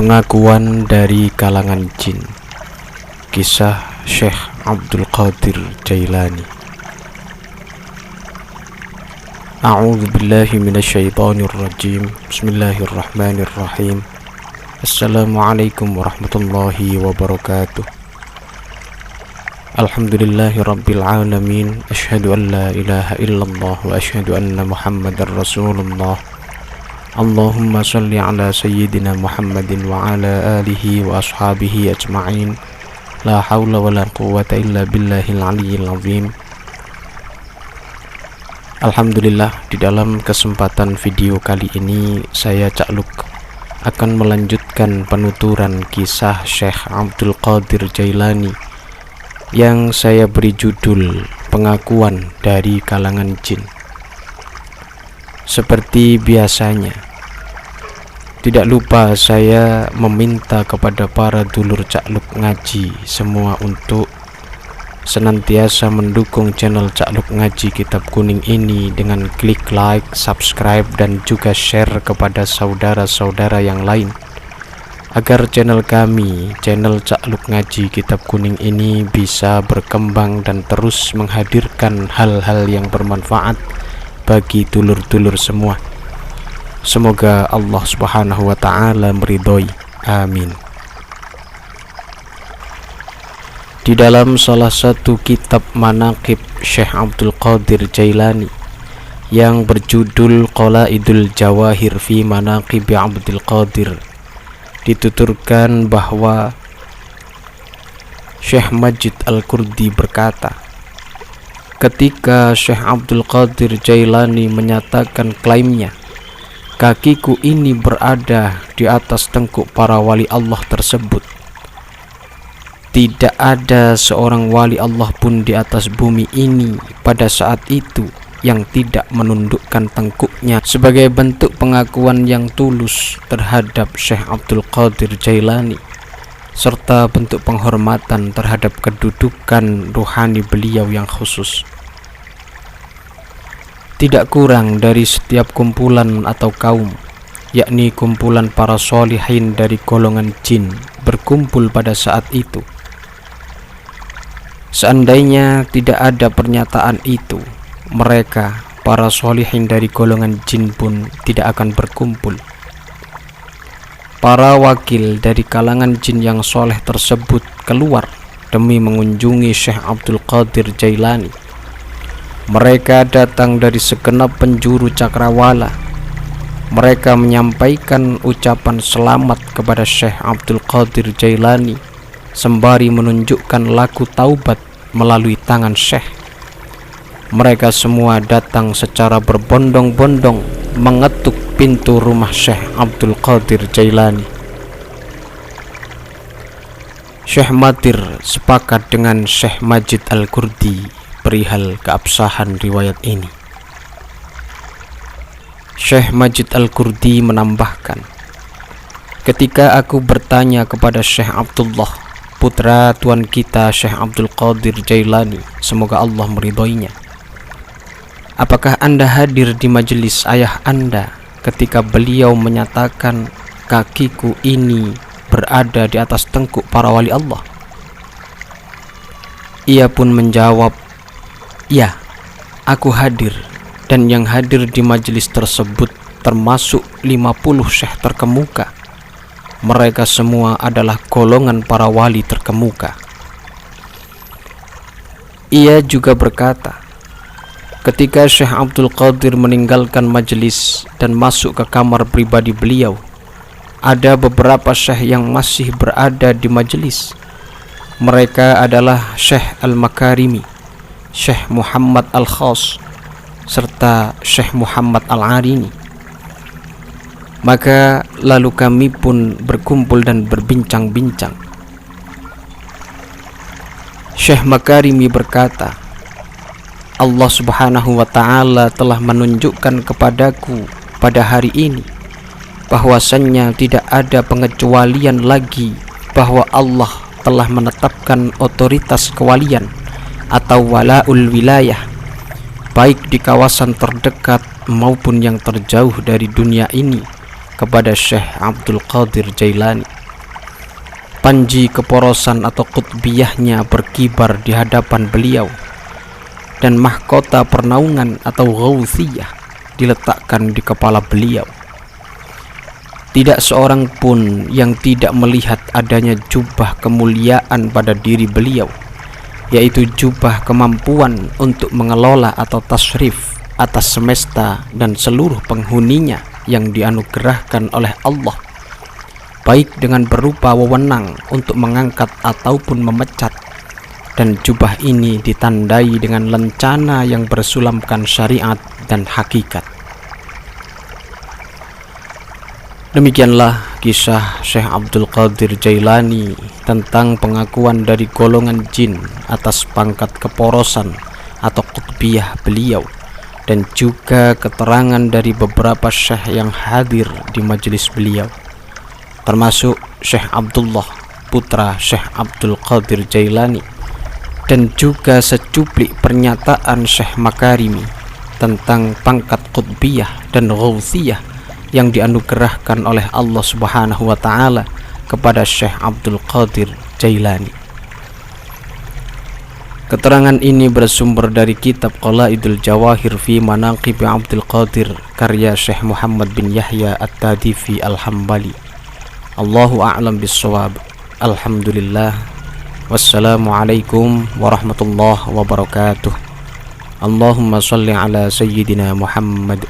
Pengakuan dari kalangan jin. Kisah Syekh Abdul Qadir Jailani. A'udzu billahi minasyaitonir rajim. Bismillahirrahmanirrahim. Assalamualaikum warahmatullahi wabarakatuh. Alhamdulillahi rabbil alamin. Asyhadu an la ilaha illallah wa asyhadu anna Muhammadar Rasulullah. Allahumma salli ala sayyidina Muhammadin wa ala alihi wa ashabihi ajma'in. La hawla wa la quwwata illa billahil aliyyil azim. Alhamdulillah, di dalam kesempatan video kali ini saya Cak Luk akan melanjutkan penuturan kisah Syekh Abdul Qadir Jailani yang saya beri judul Pengakuan dari Kalangan Jin. Seperti biasanya, tidak lupa saya meminta kepada para dulur Cak Luk Ngaji semua untuk senantiasa mendukung channel Cak Luk Ngaji Kitab Kuning ini dengan klik like, subscribe, dan juga share kepada saudara-saudara yang lain, agar channel kami, channel Cak Luk Ngaji Kitab Kuning ini bisa berkembang dan terus menghadirkan hal-hal yang bermanfaat bagi dulur-dulur semua. Semoga Allah Subhanahu wa ta'ala meridhoi. Amin. Di dalam salah satu kitab manaqib Syekh Abdul Qadir Jailani yang berjudul Qalaidul Jawahir fi Manaqib Abdul Qadir, dituturkan bahwa Syekh Majid Al-Kurdi berkata, ketika Syekh Abdul Qadir Jailani menyatakan klaimnya, kakiku ini berada di atas tengkuk para wali Allah tersebut. Tidak ada seorang wali Allah pun di atas bumi ini pada saat itu yang tidak menundukkan tengkuknya sebagai bentuk pengakuan yang tulus terhadap Syekh Abdul Qadir Jailani, serta bentuk penghormatan terhadap kedudukan ruhani beliau yang khusus. Tidak kurang dari setiap kumpulan atau kaum, yakni kumpulan para sholihin dari golongan jin, berkumpul pada saat itu. Seandainya tidak ada pernyataan itu, mereka, para sholihin dari golongan jin pun tidak akan berkumpul. Para wakil dari kalangan jin yang soleh tersebut keluar demi mengunjungi Syekh Abdul Qadir Jailani. Mereka datang dari segenap penjuru cakrawala. Mereka menyampaikan ucapan selamat kepada Syekh Abdul Qadir Jailani sembari menunjukkan laku taubat melalui tangan Syekh. Mereka semua datang secara berbondong-bondong mengetuk pintu rumah Syekh Abdul Qadir Jailani. Syekh Matir sepakat dengan Syekh Majid Al-Kurdi perihal keabsahan riwayat ini. Syekh Majid Al-Kurdi menambahkan, ketika aku bertanya kepada Syekh Abdullah, putra tuan kita Syekh Abdul Qadir Jailani, semoga Allah meridhoinya, apakah Anda hadir di majelis ayah Anda ketika beliau menyatakan kakiku ini berada di atas tengkuk para wali Allah? Ia pun menjawab, ya, aku hadir, dan yang hadir di majelis tersebut termasuk 50 syekh terkemuka. Mereka semua adalah golongan para wali terkemuka. Ia juga berkata, ketika Syekh Abdul Qadir meninggalkan majelis dan masuk ke kamar pribadi beliau, ada beberapa syekh yang masih berada di majelis. Mereka adalah Syekh Al-Makarimi, Syekh Muhammad Al-Khas, serta Syekh Muhammad Al-Arini. Maka lalu kami pun berkumpul dan berbincang-bincang. Syekh Makarimi berkata, Allah Subhanahu wa ta'ala telah menunjukkan kepadaku pada hari ini bahwasannya tidak ada pengecualian lagi bahwa Allah telah menetapkan otoritas kewalian atau walaul wilayah, baik di kawasan terdekat maupun yang terjauh dari dunia ini, kepada Syekh Abdul Qadir Jailani. panji keporosan atau qutbiyahnya berkibar di hadapan beliau, dan mahkota pernaungan atau ghauthiyah diletakkan di kepala beliau. Tidak seorang pun yang tidak melihat adanya jubah kemuliaan pada diri beliau, yaitu jubah kemampuan untuk mengelola atau tasrif atas semesta dan seluruh penghuninya yang dianugerahkan oleh Allah, baik dengan berupa wewenang untuk mengangkat ataupun memecat. Dan jubah ini ditandai dengan lencana yang bersulamkan syariat dan hakikat. Demikianlah kisah Syekh Abdul Qadir Jailani tentang pengakuan dari golongan jin atas pangkat keporosan atau qutbiyah beliau, dan juga keterangan dari beberapa syekh yang hadir di majelis beliau, termasuk Syekh Abdullah putra Syekh Abdul Qadir Jailani, dan juga secuplik pernyataan Syekh Makarimi tentang pangkat qutbiyah dan ghauthiyah yang dianugerahkan oleh Allah Subhanahu wa taala kepada Syekh Abdul Qadir Jailani. Keterangan ini bersumber dari kitab Qalaidul Jawahir fi Manaqib Abdul Qadir karya Syekh Muhammad bin Yahya At-Tadifi Al-Hambali. Allahu a'lam bis-shawab. Alhamdulillah. Wassalamualaikum warahmatullahi wabarakatuh. Allahumma salli ala sayyidina Muhammad